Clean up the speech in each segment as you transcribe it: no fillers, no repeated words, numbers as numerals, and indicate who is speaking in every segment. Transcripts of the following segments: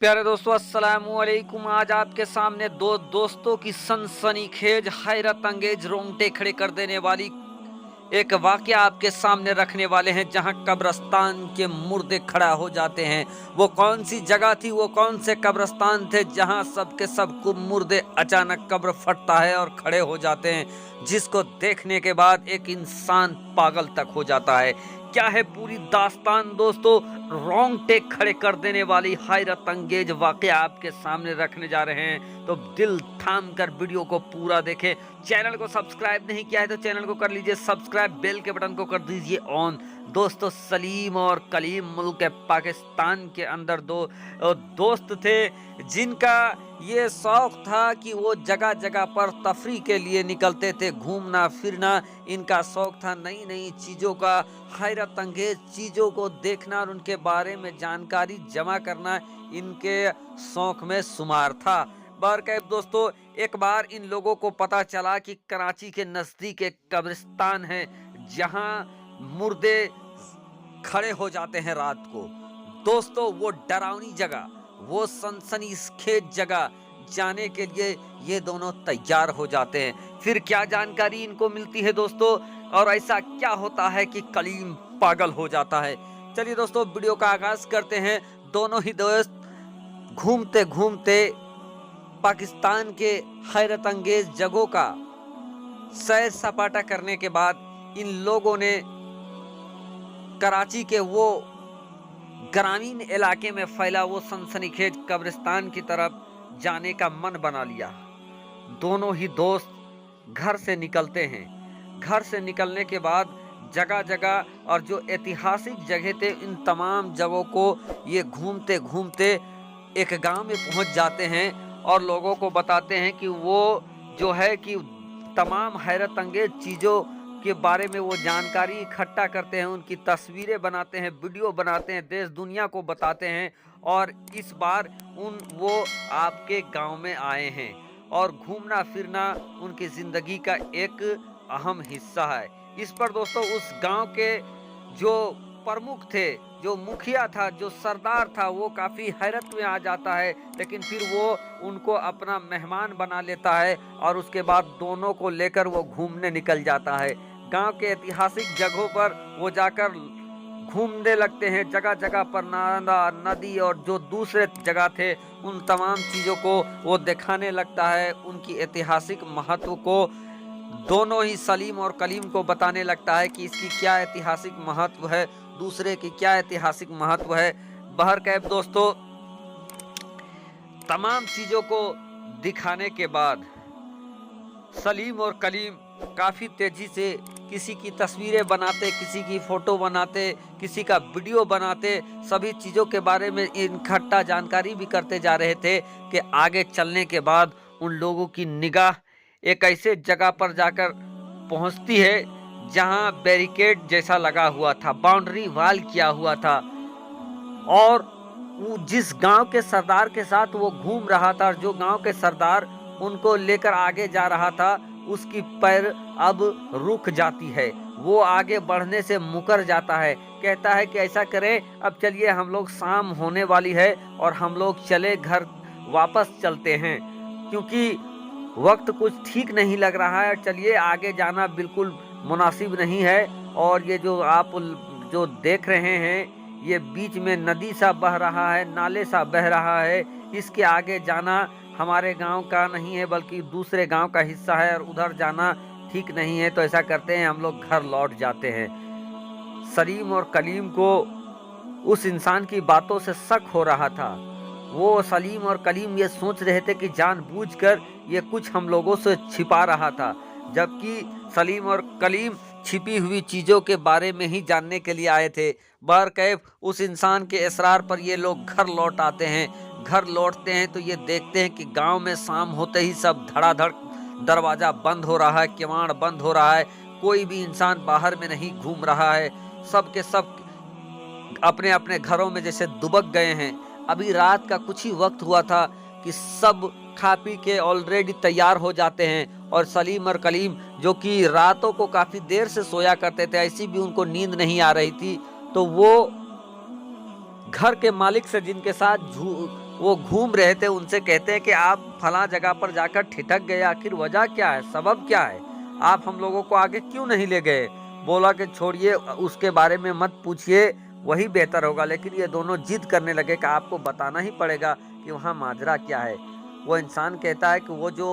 Speaker 1: प्यारे दोस्तों, अस्सलामु अलैकुम। आज आपके सामने दो दोस्तों की सनसनीखेज, हैरत अंगेज, रोंगटे खड़े कर देने वाली एक वाकया आपके सामने रखने वाले हैं, जहां कब्रिस्तान के मुर्दे खड़ा हो जाते हैं। वो कौन सी जगह थी, वो कौन से कब्रिस्तान थे जहां सबके सब मुर्दे अचानक कब्र फटता है और खड़े हो जाते हैं, जिसको देखने के बाद एक इंसान पागल तक हो जाता है। क्या है पूरी दास्तान दोस्तों, रोंगटे खड़े कर देने वाली हैरत अंगेज वाकया आपके सामने रखने जा रहे हैं। तो दिल थाम कर वीडियो को पूरा देखें। चैनल को सब्सक्राइब नहीं किया है तो चैनल को कर लीजिए सब्सक्राइब, बेल के बटन को कर दीजिए ऑन। दोस्तों, सलीम और कलीम मुल्क पाकिस्तान के अंदर दो दोस्त थे, जिनका ये शौक था कि वो जगह जगह पर तफरी के लिए निकलते थे, घूमना फिरना इनका शौक था। नई नई चीज़ों का, हैरत अंगेज चीज़ों को देखना और उनके बारे में जानकारी जमा करना इनके शौक में शुमार था। बहरकैफ दोस्तों, एक बार इन लोगों को पता चला कि कराची के नज़दीक एक कब्रिस्तान है, जहां मुर्दे खड़े हो जाते हैं रात को। दोस्तों, वो डरावनी जगह, वो सनसनीखेज जगह जाने के लिए ये दोनों तैयार हो जाते हैं। फिर क्या जानकारी इनको मिलती है दोस्तों, और ऐसा क्या होता है कि कलीम पागल हो जाता है। चलिए दोस्तों, वीडियो का आगाज करते हैं। दोनों ही दोस्त घूमते घूमते पाकिस्तान के हैरत अंगेज जगहों का सैर सपाटा करने के बाद इन लोगों ने कराची के वो ग्रामीण इलाके में फैला वो सनसनीखेज कब्रिस्तान की तरफ जाने का मन बना लिया। दोनों ही दोस्त घर से निकलते हैं। घर से निकलने के बाद जगह जगह और जो ऐतिहासिक जगह थे, इन तमाम जगहों को ये घूमते घूमते एक गांव में पहुंच जाते हैं और लोगों को बताते हैं कि वो जो है कि तमाम हैरत अंगेज चीज़ों के बारे में वो जानकारी इकट्ठा करते हैं, उनकी तस्वीरें बनाते हैं, वीडियो बनाते हैं, देश दुनिया को बताते हैं। और इस बार वो आपके गांव में आए हैं और घूमना फिरना उनकी ज़िंदगी का एक अहम हिस्सा है। इस पर दोस्तों उस गांव के जो प्रमुख थे, जो मुखिया था, जो सरदार था, वो काफ़ी हैरत में आ जाता है, लेकिन फिर वो उनको अपना मेहमान बना लेता है और उसके बाद दोनों को लेकर वो घूमने निकल जाता है। गांव के ऐतिहासिक जगहों पर वो जाकर घूमने लगते हैं। जगह जगह पर नाला, नदी और जो दूसरे जगह थे, उन तमाम चीज़ों को वो दिखाने लगता है, उनकी ऐतिहासिक महत्व को दोनों ही सलीम और कलीम को बताने लगता है कि इसकी क्या ऐतिहासिक महत्व है, दूसरे की क्या ऐतिहासिक महत्व है। बहरकैफ दोस्तों, तमाम चीज़ों को दिखाने के बाद सलीम और कलीम काफ़ी तेज़ी से किसी की तस्वीरें बनाते, किसी की फ़ोटो बनाते, किसी का वीडियो बनाते, सभी चीज़ों के बारे में इकट्ठा जानकारी भी करते जा रहे थे कि आगे चलने के बाद उन लोगों की निगाह एक ऐसे जगह पर जाकर पहुंचती है जहां बैरिकेड जैसा लगा हुआ था, बाउंड्री वाल किया हुआ था। और वो जिस गांव के सरदार के साथ वो घूम रहा था, और जो गांव के सरदार उनको लेकर आगे जा रहा था, उसकी पैर अब रुक जाती है। वो आगे बढ़ने से मुकर जाता है, कहता है कि ऐसा करें, अब चलिए, हम लोग शाम होने वाली है और हम लोग चले घर वापस चलते हैं, क्योंकि वक्त कुछ ठीक नहीं लग रहा है। चलिए, आगे जाना बिल्कुल मुनासिब नहीं है। और ये जो आप जो देख रहे हैं, ये बीच में नदी सा बह रहा है, नाले सा बह रहा है, इसके आगे जाना हमारे गांव का नहीं है, बल्कि दूसरे गांव का हिस्सा है, और उधर जाना ठीक नहीं है। तो ऐसा करते हैं, हम लोग घर लौट जाते हैं। सलीम और कलीम को उस इंसान की बातों से शक हो रहा था। वो सलीम और कलीम ये सोच रहे थे कि जानबूझकर ये कुछ हम लोगों से छिपा रहा था, जबकि सलीम और कलीम छिपी हुई चीज़ों के बारे में ही जानने के लिए आए थे। बहरकैफ उस इंसान के इसरार पर ये लोग घर लौट आते हैं। घर लौटते हैं तो ये देखते हैं कि गांव में शाम होते ही सब धड़ाधड़ दरवाज़ा बंद हो रहा है, किवाड़ बंद हो रहा है, कोई भी इंसान बाहर में नहीं घूम रहा है। सब के सब अपने अपने घरों में जैसे दुबक गए हैं। अभी रात का कुछ ही वक्त हुआ था कि सब खा पी के ऑलरेडी तैयार हो जाते हैं, और सलीम और कलीम जो कि रातों को काफ़ी देर से सोया करते थे, ऐसी भी उनको नींद नहीं आ रही थी, तो वो घर के मालिक से जिनके साथ वो घूम रहे थे उनसे कहते हैं कि आप फला जगह पर जाकर ठिठक गए, आखिर वजह क्या है, सबब क्या है, आप हम लोगों को आगे क्यों नहीं ले गए। बोला कि छोड़िए, उसके बारे में मत पूछिए, वही बेहतर होगा। लेकिन ये दोनों जिद करने लगे कि आपको बताना ही पड़ेगा कि वहाँ माजरा क्या है। वो इंसान कहता है कि वो जो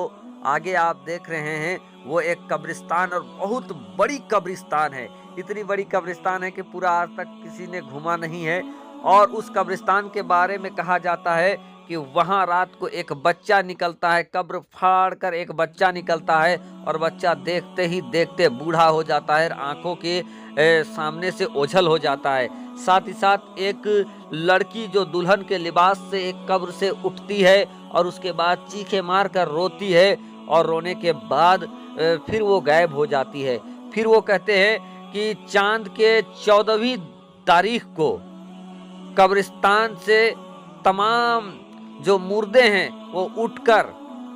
Speaker 1: आगे आप देख रहे हैं वो एक कब्रिस्तान, और बहुत बड़ी कब्रिस्तान है। इतनी बड़ी कब्रिस्तान है कि पूरा आज तक किसी ने घूमा नहीं है। और उस कब्रिस्तान के बारे में कहा जाता है कि वहाँ रात को एक बच्चा निकलता है, कब्र फाड़ कर एक बच्चा निकलता है, और बच्चा देखते ही देखते बूढ़ा हो जाता है, आंखों के सामने से ओझल हो जाता है। साथ ही साथ एक लड़की जो दुल्हन के लिबास से एक कब्र से उठती है और उसके बाद चीखें मार कर रोती है, और रोने के बाद फिर वो गायब हो जाती है। फिर वो कहते हैं कि चांद के 14वीं तारीख को कब्रिस्तान से तमाम जो मुर्दे हैं वो उठकर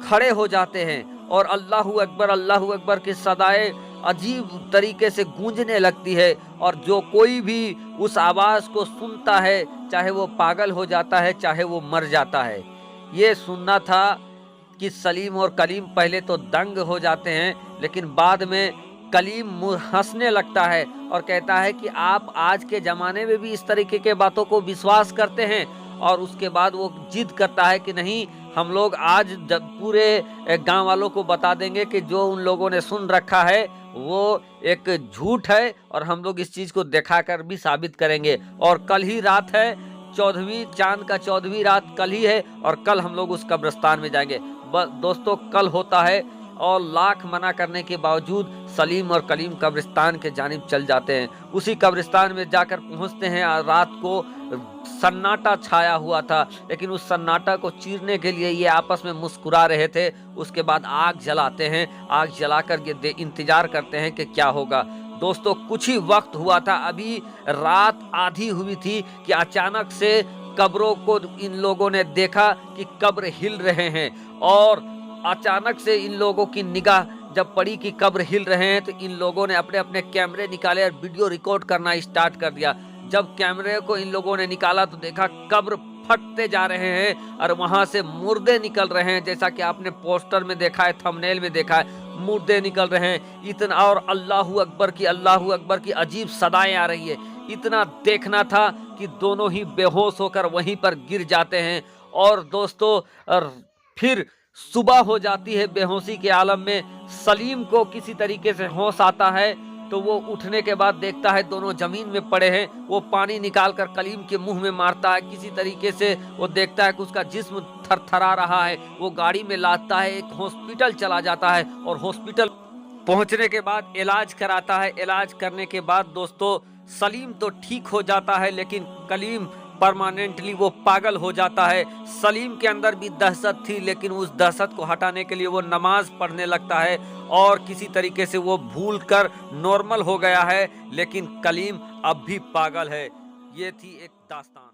Speaker 1: खड़े हो जाते हैं, और अल्लाहू अकबर की सदाएं अजीब तरीके से गूंजने लगती है। और जो कोई भी उस आवाज़ को सुनता है, चाहे वो पागल हो जाता है, चाहे वो मर जाता है। ये सुनना था कि सलीम और कलीम पहले तो दंग हो जाते हैं, लेकिन बाद में कलीम हंसने लगता है और कहता है कि आप आज के ज़माने में भी इस तरीके के बातों को विश्वास करते हैं। और उसके बाद वो जिद करता है कि नहीं, हम लोग आज पूरे गांव वालों को बता देंगे कि जो उन लोगों ने सुन रखा है वो एक झूठ है, और हम लोग इस चीज़ को दिखाकर भी साबित करेंगे। और कल ही रात है, 14वीं चांद का 14वीं रात कल ही है, और कल हम लोग उस कब्रिस्तान में जाएंगे। दोस्तों, कल होता है, और लाख मना करने के बावजूद सलीम और कलीम कब्रिस्तान के जानिब चल जाते हैं। उसी कब्रिस्तान में जाकर पहुंचते हैं। रात को सन्नाटा छाया हुआ था, लेकिन उस सन्नाटा को चीरने के लिए ये आपस में मुस्कुरा रहे थे। उसके बाद आग जलाते हैं, आग जलाकर ये इंतजार करते हैं कि क्या होगा। दोस्तों, कुछ ही वक्त हुआ था, अभी रात आधी हुई थी कि अचानक से कब्रों को इन लोगों ने देखा कि कब्र हिल रहे हैं, और अचानक से इन लोगों की निगाह जब पड़ी कि कब्र हिल रहे हैं, तो इन लोगों ने अपने अपने कैमरे निकाले और वीडियो रिकॉर्ड करना स्टार्ट कर दिया। जब कैमरे को इन लोगों ने निकाला तो देखा कब्र फटते जा रहे हैं और वहां से मुर्दे निकल रहे हैं, जैसा कि आपने पोस्टर में देखा है, थंबनेल में देखा है, मुर्दे निकल रहे हैं इतना। और अल्लाहू अकबर की अजीब सदाएं आ रही है। इतना देखना था कि दोनों ही बेहोश होकर वहीं पर गिर जाते हैं। और दोस्तों, फिर सुबह हो जाती है। बेहोशी के आलम में सलीम को किसी तरीके से होश आता है, तो वो उठने के बाद देखता है दोनों जमीन में पड़े हैं। वो पानी निकालकर कलीम के मुंह में मारता है। किसी तरीके से वो देखता है कि उसका जिस्म थरथरा रहा है। वो गाड़ी में लादता है, एक हॉस्पिटल चला जाता है, और हॉस्पिटल पहुंचने के बाद इलाज कराता है। इलाज करने के बाद दोस्तों, सलीम तो ठीक हो जाता है, लेकिन कलीम परमानेंटली वो पागल हो जाता है। सलीम के अंदर भी दहशत थी, लेकिन उस दहशत को हटाने के लिए वो नमाज पढ़ने लगता है, और किसी तरीके से वो भूल कर नॉर्मल हो गया है। लेकिन कलीम अब भी पागल है। ये थी एक दास्तान।